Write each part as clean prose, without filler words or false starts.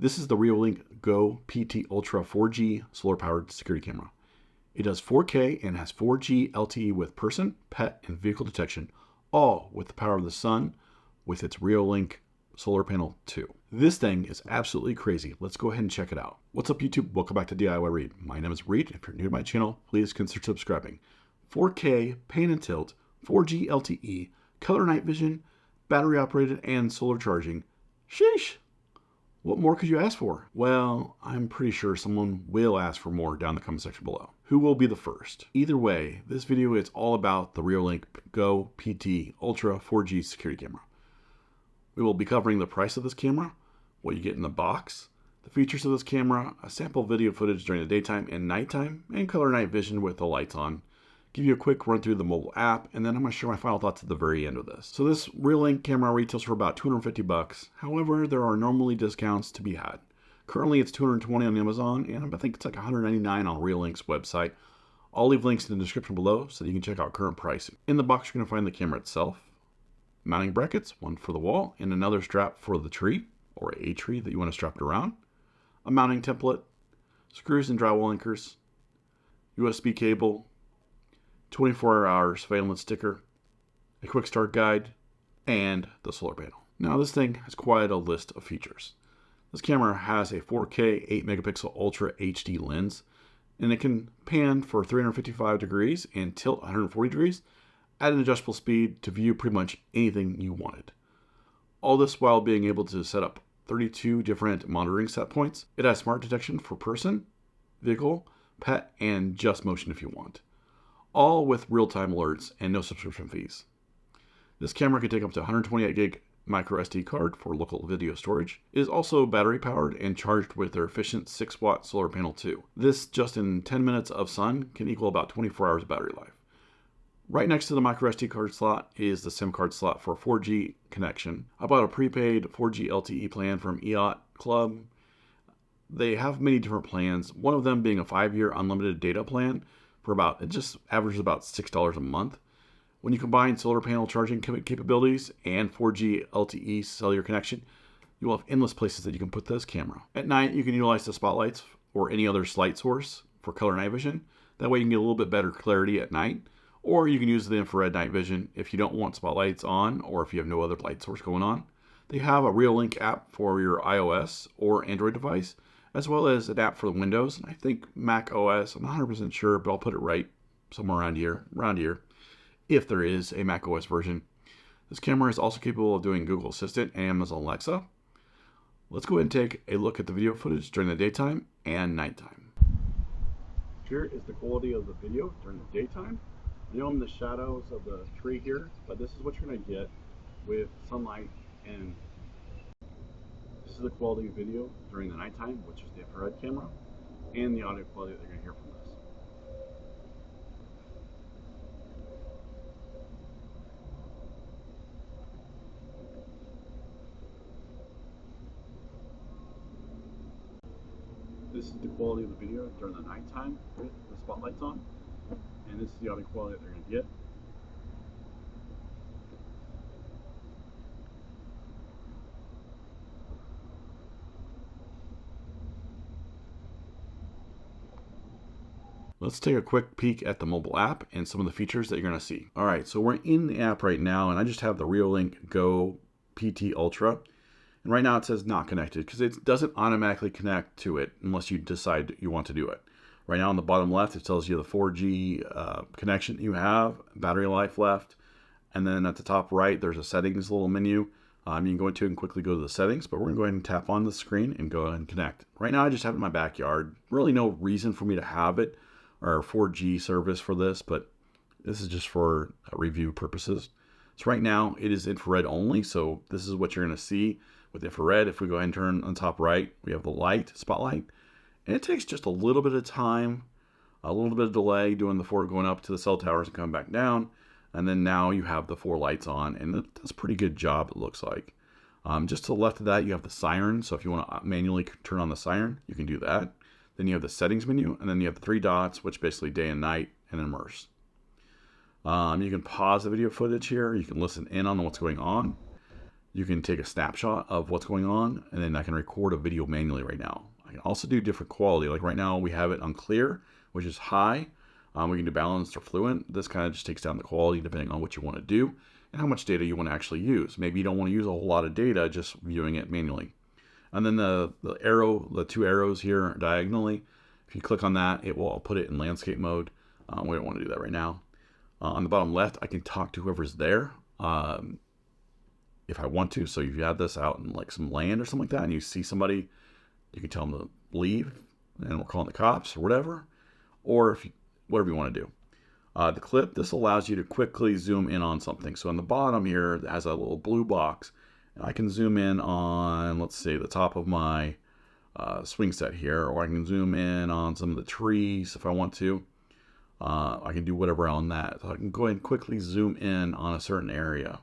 This is the Reolink GO PT Ultra 4G solar-powered security camera. It does 4K and has 4G LTE with person, pet, and vehicle detection, all with the power of the sun with its Reolink solar panel 2. This thing is absolutely crazy. Let's go ahead and check it out. What's up, YouTube? Welcome back to DIY Reed. My name is Reed. If you're new to my channel, please consider subscribing. 4K, pan and tilt, 4G LTE, color night vision, battery operated, and solar charging. Sheesh! What more could you ask for? Well, I'm pretty sure someone will ask for more down in the comment section below. Who will be the first? Either way, this video is all about the Reolink GO PT Ultra 4G security camera. We will be covering the price of this camera, what you get in the box, the features of this camera, a sample video footage during the daytime and nighttime, and color night vision with the lights on. Give you a quick run through the mobile app, and then I'm going to share my final thoughts at the very end of this. So this Reolink camera retails for about $250. However, there are normally discounts to be had. Currently it's $220 on Amazon, and I think it's like $199 on Reolink's website. I'll leave links in the description below so that you can check out current pricing. In the box, you're going to find the camera itself, mounting brackets, one for the wall, and another strap for the tree, or a tree that you want to strap it around, a mounting template, screws and drywall anchors, USB cable, 24-hour surveillance sticker, a quick start guide, and the solar panel. Now this thing has quite a list of features. This camera has a 4K 8 megapixel Ultra HD lens, and it can pan for 355 degrees and tilt 140 degrees at an adjustable speed to view pretty much anything you wanted. All this while being able to set up 32 different monitoring set points. It has smart detection for person, vehicle, pet, and just motion if you want. All with real-time alerts and no subscription fees. This camera can take up to 128 gig micro SD card for local video storage. It is also battery powered and charged with their efficient 6-watt solar panel 2. This, just in 10 minutes of sun, can equal about 24 hours of battery life. Right next to the micro SD card slot is the SIM card slot for 4G connection. I bought a prepaid 4G LTE plan from 𝐤𝐤𝐤. They have many different plans, one of them being a 5-year unlimited data plan for it just averages about $6 a month. When you combine solar panel charging capabilities and 4G LTE cellular connection, you will have endless places that you can put this camera. At night, you can utilize the spotlights or any other light source for color night vision. That way you can get a little bit better clarity at night. Or you can use the infrared night vision if you don't want spotlights on, or if you have no other light source going on. They have a Reolink app for your iOS or Android device, as well as an app for the Windows. I think Mac OS, I'm not 100% sure, but I'll put it right somewhere around here, if there is a Mac OS version. This camera is also capable of doing Google Assistant and Amazon Alexa. Let's go ahead and take a look at the video footage during the daytime and nighttime. Here is the quality of the video during the daytime. I know I'm in the shadows of the tree here, but this is what you're going to get with sunlight, and this is the quality of video during the nighttime, which is the infrared camera, and the audio quality that you're going to hear from this. This is the quality of the video during the nighttime with the spotlights on, and this is the audio quality that they're going to get. Let's take a quick peek at the mobile app and some of the features that you're going to see. All right, so we're in the app right now, and I just have the Reolink GO PT Ultra. And right now it says not connected because it doesn't automatically connect to it unless you decide you want to do it. Right now on the bottom left, it tells you the 4G connection you have, battery life left. And then at the top right, there's a settings little menu. You can go into it and quickly go to the settings, but we're going to go ahead and tap on the screen and go ahead and connect. Right now I just have it in my backyard. Really no reason for me to have it or 4G service for this, but this is just for review purposes. So right now it is infrared only, so this is what you're going to see with infrared. If we go ahead and turn on top right, we have the light, spotlight, and it takes just a little bit of time, a little bit of delay doing the 4 going up to the cell towers and coming back down, and then now you have the 4 lights on, and it does a pretty good job, it looks like. Just to the left of that, you have the siren, so if you want to manually turn on the siren, you can do that. Then you have the settings menu, and then you have the 3 dots, which basically day and night, and immerse. You can pause the video footage here. You can listen in on what's going on. You can take a snapshot of what's going on, and then I can record a video manually right now. I can also do different quality. Like right now we have it on clear, which is high. We can do balanced or fluent. This kind of just takes down the quality depending on what you want to do and how much data you want to actually use. Maybe you don't want to use a whole lot of data, just viewing it manually. And then the two arrows here diagonally, if you click on that, it will put it in landscape mode. We don't want to do that right now. On the bottom left, I can talk to whoever's there if I want to. So if you have this out in like some land or something like that, and you see somebody, you can tell them to leave, and we're calling the cops or whatever, or whatever you want to do. The clip, this allows you to quickly zoom in on something. So on the bottom here, it has a little blue box. And I can zoom in on, let's say, the top of my swing set here, or I can zoom in on some of the trees if I want to. I can do whatever on that. So I can go ahead and quickly zoom in on a certain area.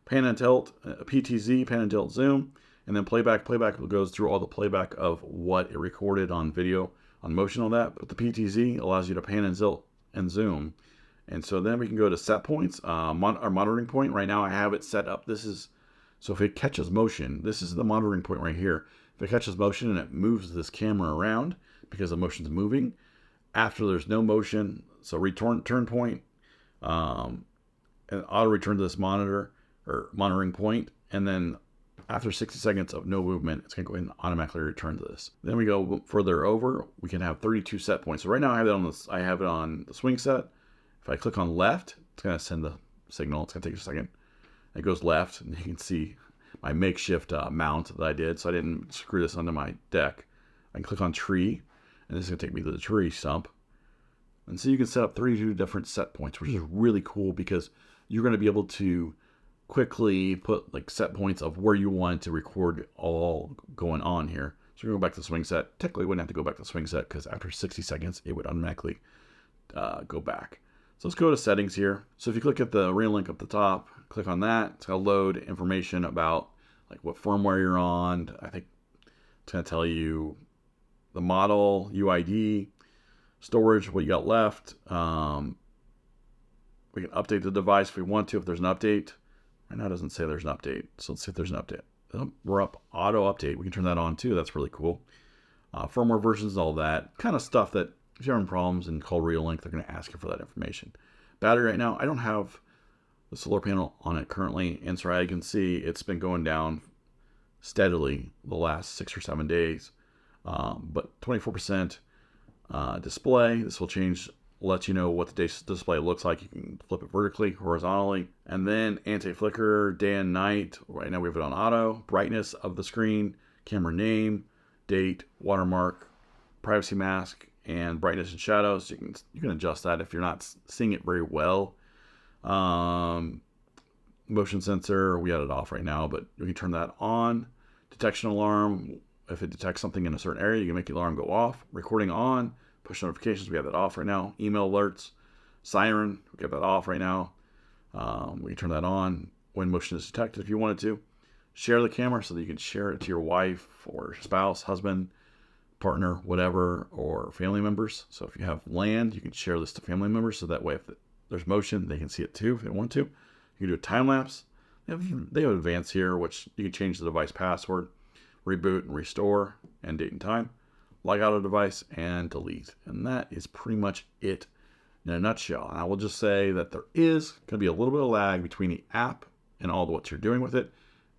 Pan and tilt, PTZ, pan and tilt zoom, and then playback. Playback goes through all the playback of what it recorded on video, on motion, all that. But the PTZ allows you to pan and tilt and zoom. And so then we can go to set points, our monitoring point. Right now I have it set up. So if it catches motion, this is the monitoring point right here. If it catches motion and it moves this camera around because the motion's moving, after there's no motion, so turn point, and auto return to this monitoring point, and then after 60 seconds of no movement, it's going to go ahead and automatically return to this. Then we go further over, we can have 32 set points. So right now I have it on the swing set. If I click on left, it's going to send the signal. It's going to take a second. It goes left, and you can see my makeshift mount that I did, so I didn't screw this onto my deck. I can click on tree, and this is going to take me to the tree stump. And so you can set up 32 different set points, which is really cool because you're going to be able to quickly put like set points of where you want to record all going on here. So we're going to go back to the swing set. Technically, we wouldn't have to go back to the swing set because after 60 seconds, it would automatically go back. So let's go to settings here. So if you click at the Reolink up the top, click on that. It's going to load information about like what firmware you're on. I think it's going to tell you the model, UID, storage, what you got left. We can update the device if we want to, if there's an update. Right now it doesn't say there's an update. So let's see if there's an update. Oh, we're up auto update. We can turn that on too. That's really cool. Firmware versions, all that kind of stuff that if you're having problems and call Reolink, they're going to ask you for that information. Battery right now, I don't have the solar panel on it currently, and so I can see it's been going down steadily the last 6 or 7 days. But 24% display. This will change, let you know what the display looks like. You can flip it vertically, horizontally, and then anti-flicker, day and night. Right now we have it on auto. Brightness of the screen, camera name, date, watermark, privacy mask, and brightness and shadows. You can adjust that if you're not seeing it very well. Motion sensor, we had it off right now, but you can turn that on. Detection alarm, if it detects something in a certain area, you can make the alarm go off. Recording on. Push notifications, we have that off right now. Email alerts, siren, we have that off right now. We can turn that on when motion is detected if you wanted to. Share the camera so that you can share it to your wife or spouse, husband, partner, whatever, or family members. So if you have land, you can share this to family members so that way if there's motion, they can see it too if they want to. You can do a time lapse. They have advanced here, which you can change the device password, reboot and restore, and date and time, log out of the device, and delete. And that is pretty much it in a nutshell. And I will just say that there is going to be a little bit of lag between the app and all what you're doing with it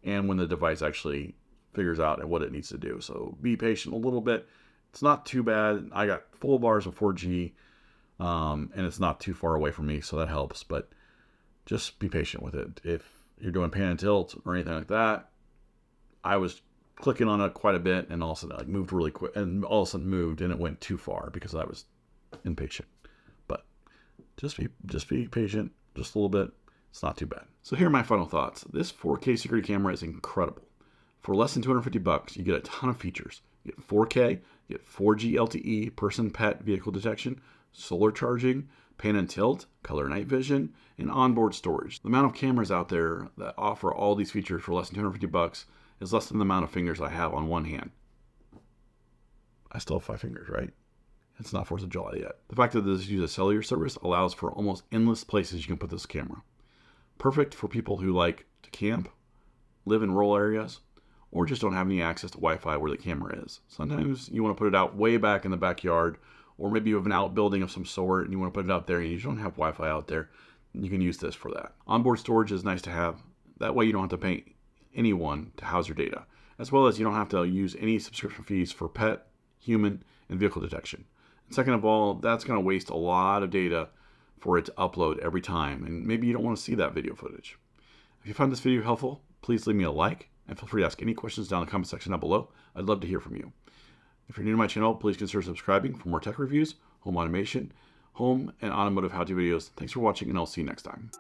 and when the device actually figures out what it needs to do. So be patient a little bit. It's not too bad. I got full bars of 4G, and it's not too far away from me, so that helps. But just be patient with it. If you're doing pan and tilt or anything like that, I was clicking on it quite a bit, and all of a sudden it moved really quick, and all of a sudden moved, and it went too far because I was impatient. But just be patient, just a little bit. It's not too bad. So here are my final thoughts. This 4K security camera is incredible. For less than $250, you get a ton of features. You get 4K, you get 4G LTE, person, pet, vehicle detection, solar charging, pan and tilt, color night vision, and onboard storage. The amount of cameras out there that offer all these features for less than $250 is less than the amount of fingers I have on one hand. I still have 5 fingers, right? It's not 4th of July yet. The fact that this uses a cellular service allows for almost endless places you can put this camera. Perfect for people who like to camp, live in rural areas or just don't have any access to Wi-Fi where the camera is. Sometimes you want to put it out way back in the backyard, or maybe you have an outbuilding of some sort and you want to put it out there and you don't have Wi-Fi out there. You can use this for that. Onboard storage is nice to have. That way you don't have to pay anyone to house your data, as well as you don't have to use any subscription fees for pet, human, and vehicle detection. And second of all, that's going to waste a lot of data for it to upload every time, and maybe you don't want to see that video footage. If you found this video helpful, please leave me a like, and feel free to ask any questions down in the comment section down below. I'd love to hear from you. If you're new to my channel, please consider subscribing for more tech reviews, home automation, home and automotive how-to videos. Thanks for watching, and I'll see you next time.